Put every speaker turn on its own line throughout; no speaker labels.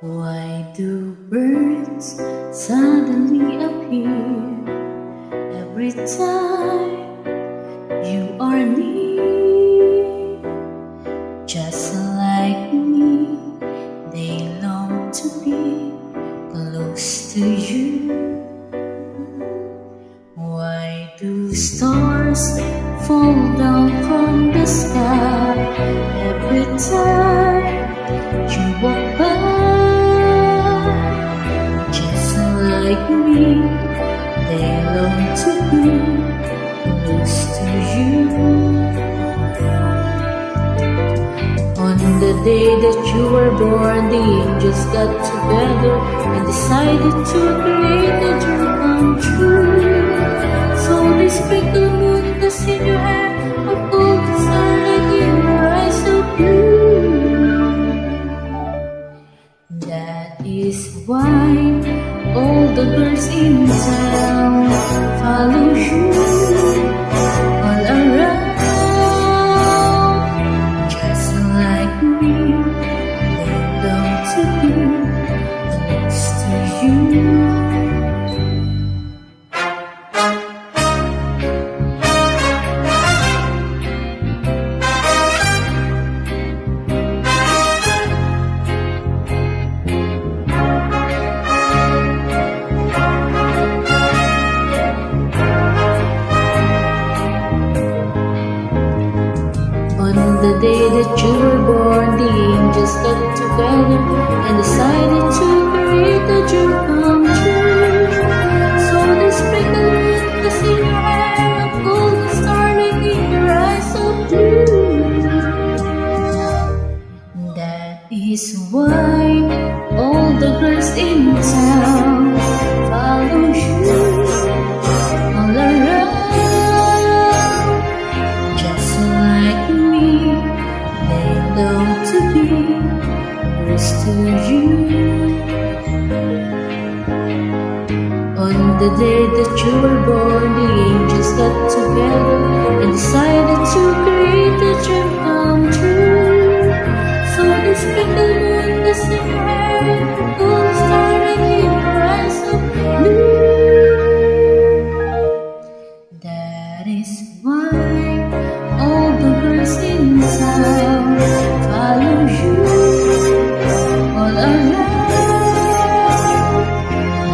Why do birds suddenly appear every time you are near? Just like me, they long to be close to you. Why do stars fall down from the sky every time you walk by? Just like me, they long to be close to you. On the day that you were born, the angels got together and decided to create a dream come true. So they sprinkled moon dust in your hair, a golden starlight in your eyes so blue. That is why all the girls in town follow you all around. Just like me, they long to be close to you. On the day that you were born, the angels got together and decided to create a dream come true. So they sprinkled moon dust in your hair, a golden starlight in your eyes so blue. That is why all the girls in town follow you all around. Just like me, they long to be close to you. On the day that you were born, the angels got together and decided to create a dream come true. So they sprinkled moon dust in your hair, a golden starlight in your eyes so blue. That is why all the girls in town follow you all around.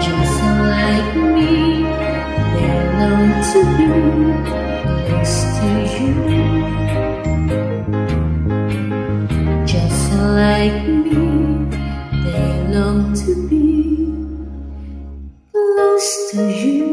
Just like me, they long to be close to you. Just like me, they long to be close to you.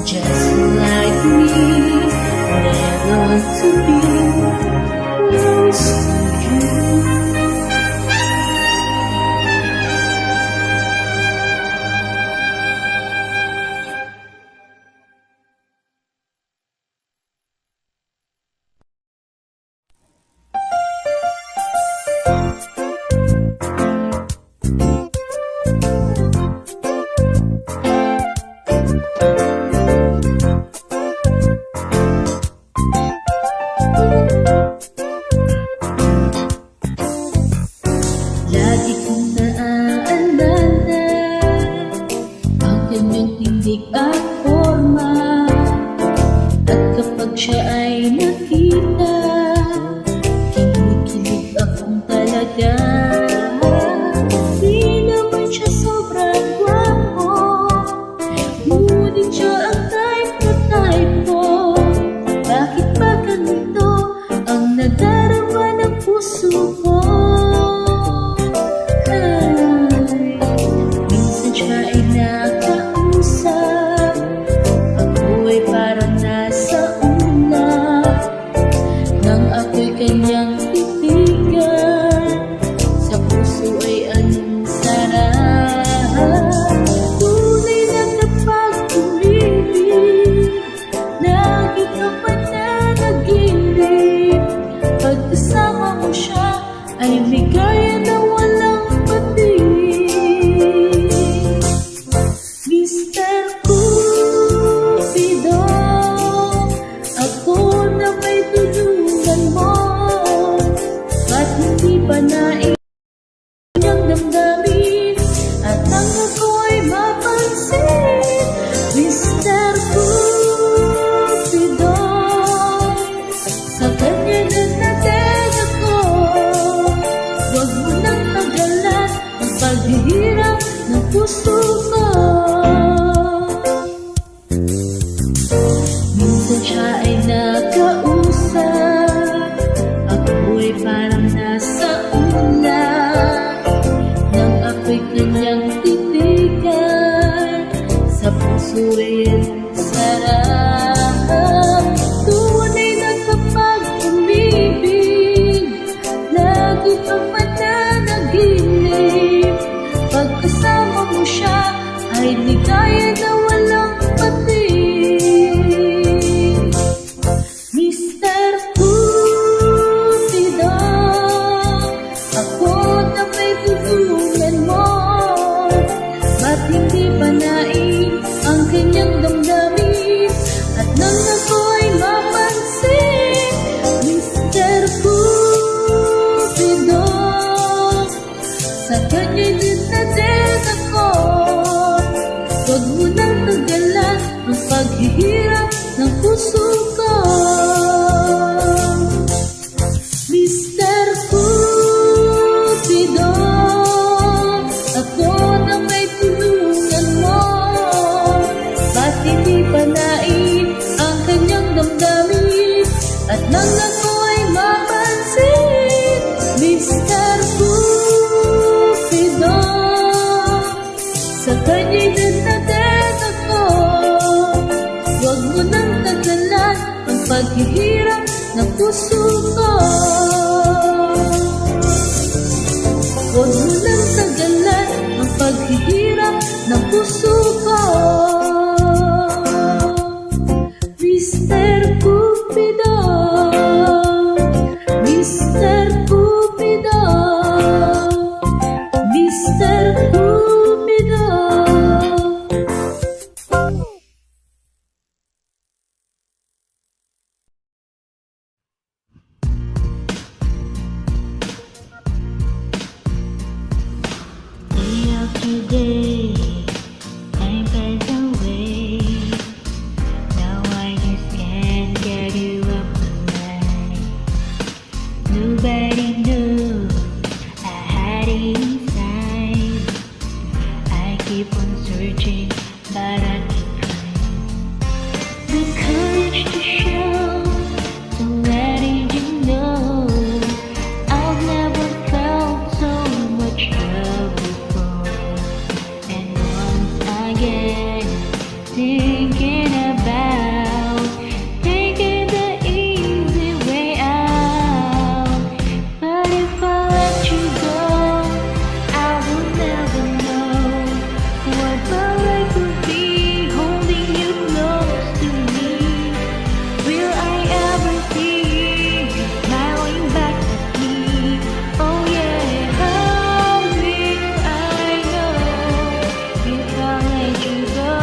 Just like me, they long to be close to you. Lagi kong naaalala ang kanyang tindig at forma, at kapag siya ay nakita, kinikilig akong talaga. Di naman siya sobrang gwapo, Mr. Cupido, ako na may tulungan mo. Ba't hindi pa ang damdamin at ang ako'y mapansin? Mr. Cupido, sa kanya na natin ako. Huwag mo nang magalan ang paghihirap ng puso ko. Minsan siya ay nakausap, ako'y parang nasa ulan. Nang ako'y kanyang titigan, sa puso'y sarap. Tunay na kapag umibig, lagi kang mananaginip. Pagkasama mo siya, ay ligaya na walang patig. Mr. Cupido, ako na may tulungan mo. Ba't hindi panain ang kanyang damdamin at nang ako'y mapansin? Mr. Cupido, sa kanya din natin ako. Huwag mo nang tagalan ang paghihirap ng puso ko. Mr. Cupido, ako na may tulungan mo. Ba't hindi panain ang kanyang damdamin at nang ako'y mapansin? Mr. Cupido, sa kanya'y natin ako. Huwag mo nang tagalan ang paghihirap ng puso ko. Huwag mo nang tagalan ang paghihirap ng puso ko. Mr. Cupido, Mr. Cupido, Mr. Cupido. Day after day, time passes away. Now I just can't get you up tonight. Nobody knows I had it inside. I keep on searching, but I can't find the courage to show, to letting you know I've never felt so much love before. And once again, thinking about taking the easy way out. But if I let you go, I will never know what my life would be holding you close to me. Will I ever see you smiling back at me? Oh yeah, how will I know if I let you go?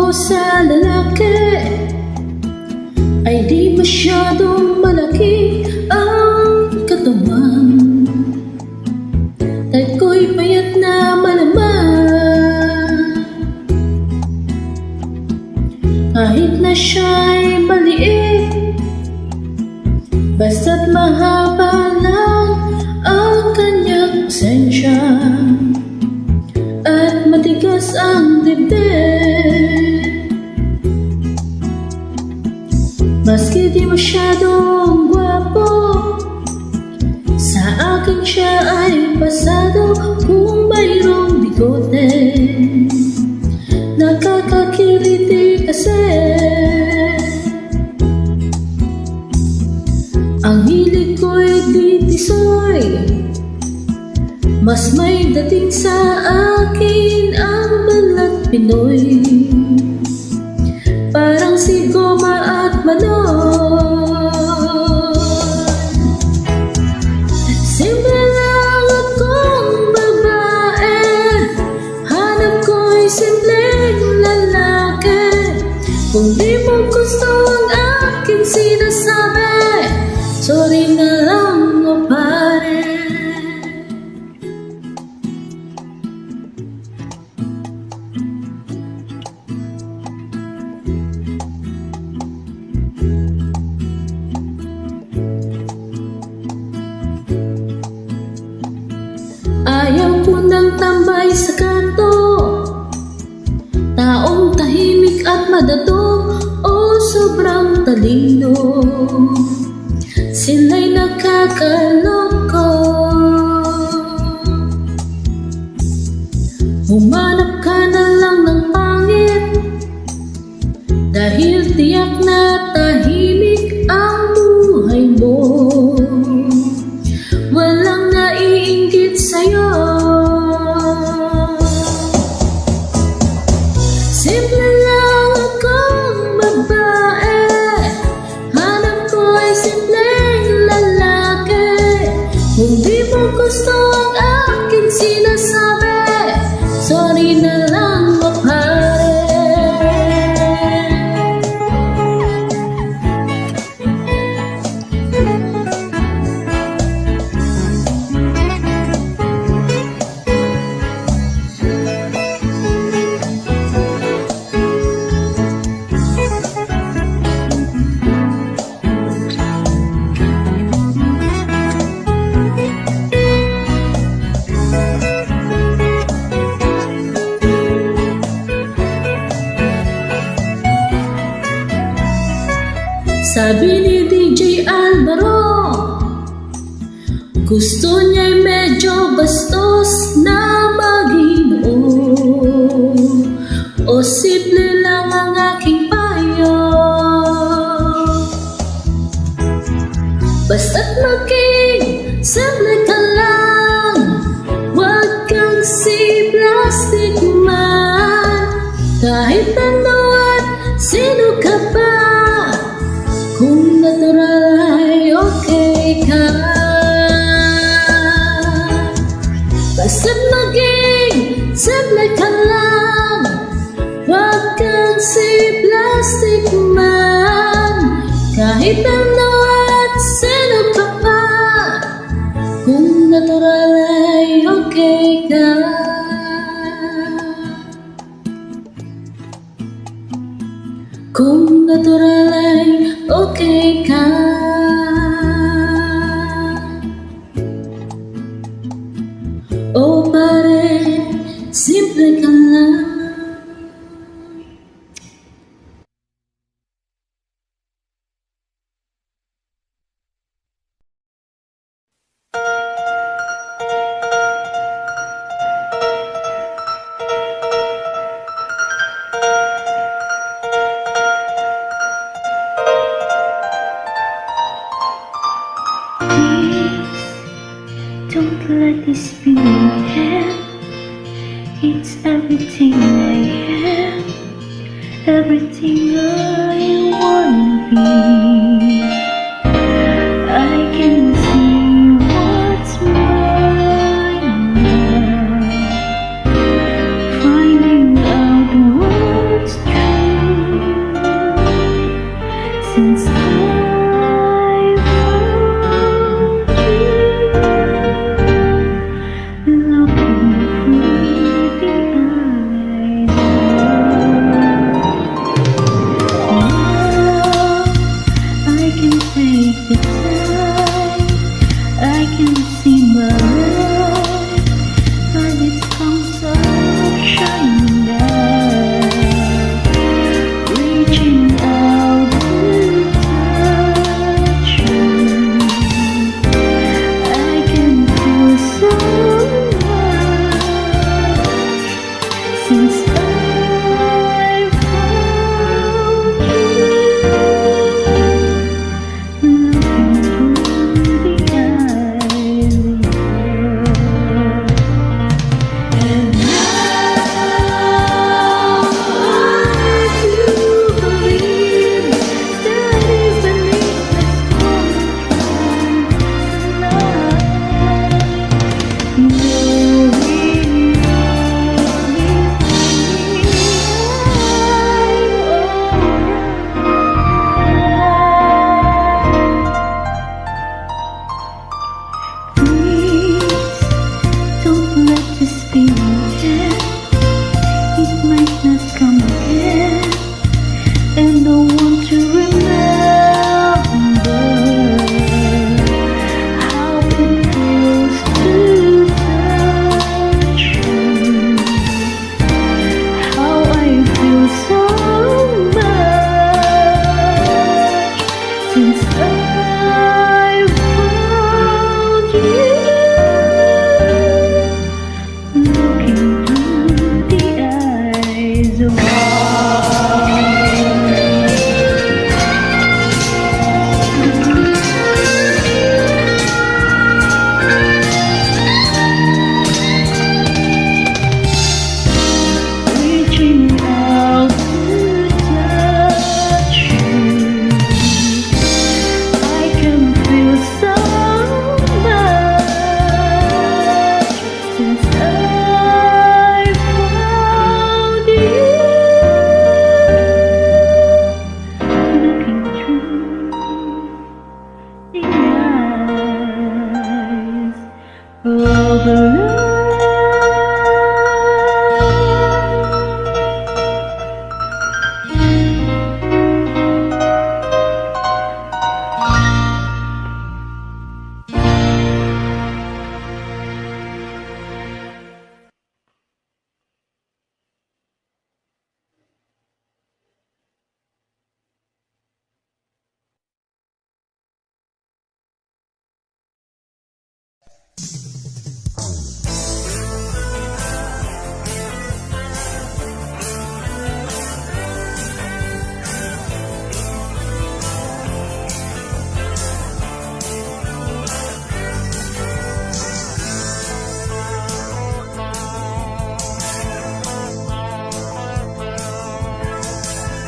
mo sa lalaki ay di masyadong malaki ang katawan. Type ko'y payat na malaman, kahit na siya'y maliit, basta't mahaba lang ang kanyang pasensya at matigas ang dibdib. Maski di masyadong gwapo, sa akin siya ay pasado. Kung mayroong bigote, nakakakiliti kasi. Ang hilig ko'y di tisoy, mas may dating sa akin ang balat Pinoy. Parang si Goma at Manoj. Simple lang akong babae, hanap ko'y simpleng lalaki. Kung di mo gusto ang aking sinasabi, sorry na lang o pare. Ayaw ko ng tambay sa kanto, taong tahimik at madato o sobrang talino. Sila'y nakakaloko. Humanap ka na lang ng pangit, dahil tiyak na tahimik ang buhay mo. Walang naiinggit sa'yo. Simple lang akong babae, hanap ko'y simpleng lalaki. Kung di mo gusto ang aking sinasabi, sorry na lang o pare. Sabi ni DJ Alvaro, gusto niya'y medyo bastos na Maginoo, o simple lang ang aking payo. Basta't maging simple ka lang, huwag kang si plastic man. Kahit ano at sino ka pa, kung natural ay okay ka. Basta't maging simple ka lang, huwag kang si plastic man. Kahit ano at sino ka pa, kung natural ay okay ka. Kung natural ay okay ka. O pare, simple ka lang.
Don't let this be my head. It's everything I have, everything I wanna be. I can see what's mine now, finding out what's true. of love.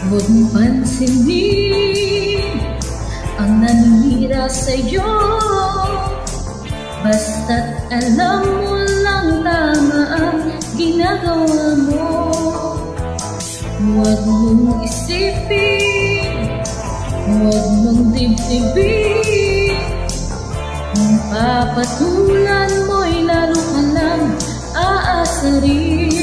Huwag mong pansinin ang naninira sa'yo, basta't alam mo lang tama ang ginagawa mo. Huwag mong isipin, huwag mong dibdibin, kung papatulan mo'y lalo ka lang aasarin.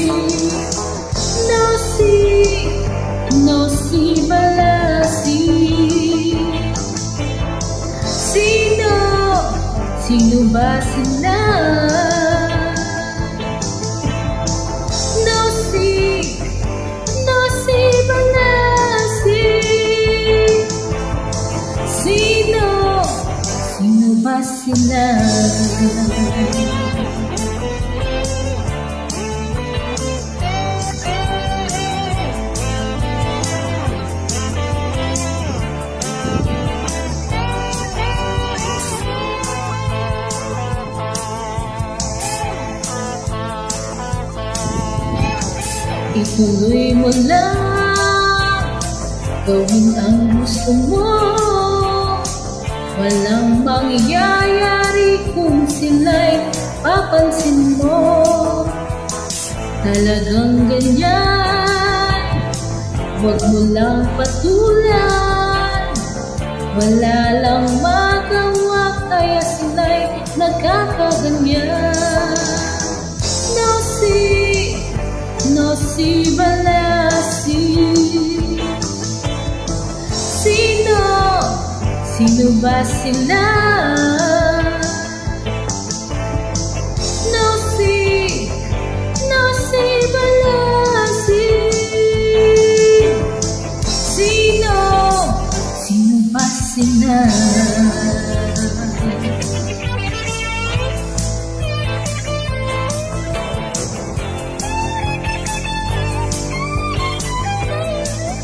Nosy Balasi, sino ba sila? Nosy Balasi, sino ba sila? Ituloy mo lang, gawin ang gusto mo. Walang mangyayari kung sila'y papansin mo. Talagang ganyan, huwag mo lang patulan. Wala lang magawa kaya sila'y nagkakaganyan. Nosy Balasi, sino ba sila? Nosy Balasi, sino ba sila? Sino ba sila?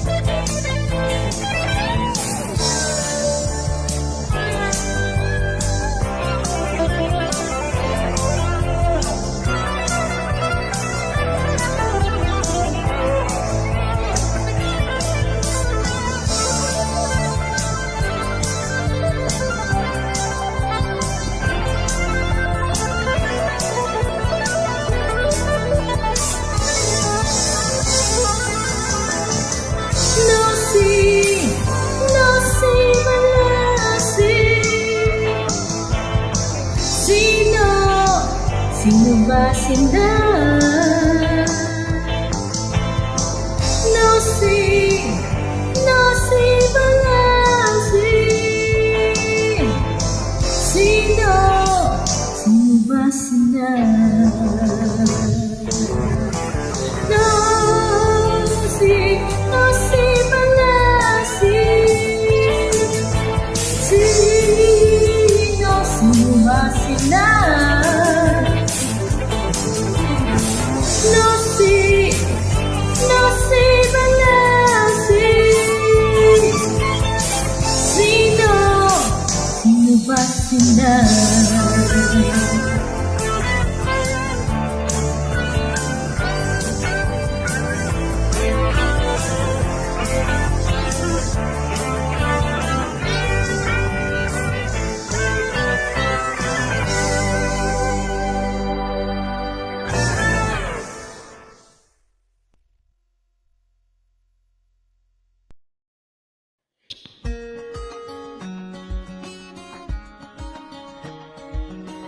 Nosy Balasi, sino ba sila? Nosy Balasi, sino ba sila? Nosy Balasi, sino ba sila?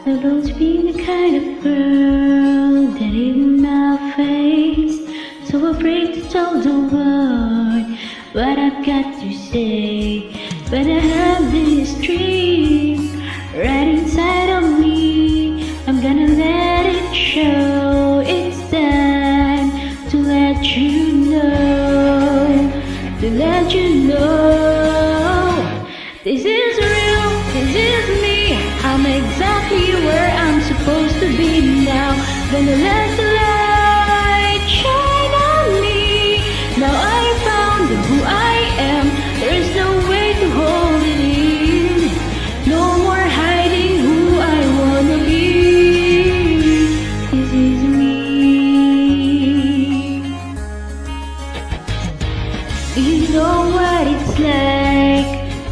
I've always been the kind of girl that in my face, so afraid to tell the world what I've got to say. But I have this dream right inside of me. I'm gonna let it show. It's time to let you know, to let you know. This is real, this is me. I'm exactly where I'm supposed to be now. Gonna let the light shine on me. Now I found who I am. There's no way to hold it in. No more hiding who I wanna be. This is me. You know what it's like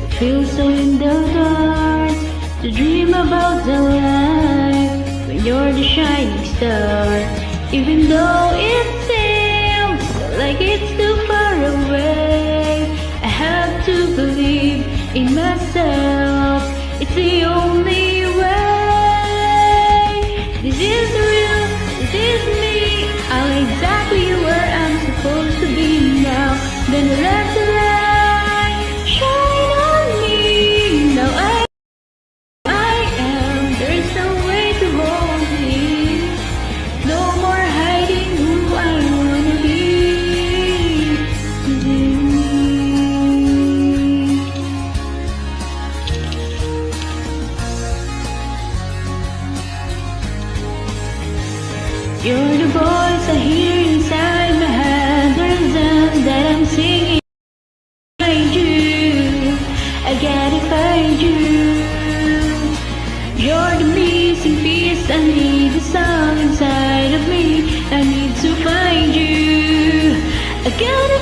to feel so in the dark, to dream about the life when you're the shining star. Even though it seems like it's too far away, I have to believe in myself. It's the only way. This is real, this is me. I'm exactly where I'm supposed to be now. Gonna let the light shine on me. Now I am. There's no way to hold me. No more hiding who I wanna be. This is me. You're the voice I hear inside my head. The reason that I'm singing. Find you, I gotta find you. You're the missing piece. I need the song inside of me. I need to find you. I gotta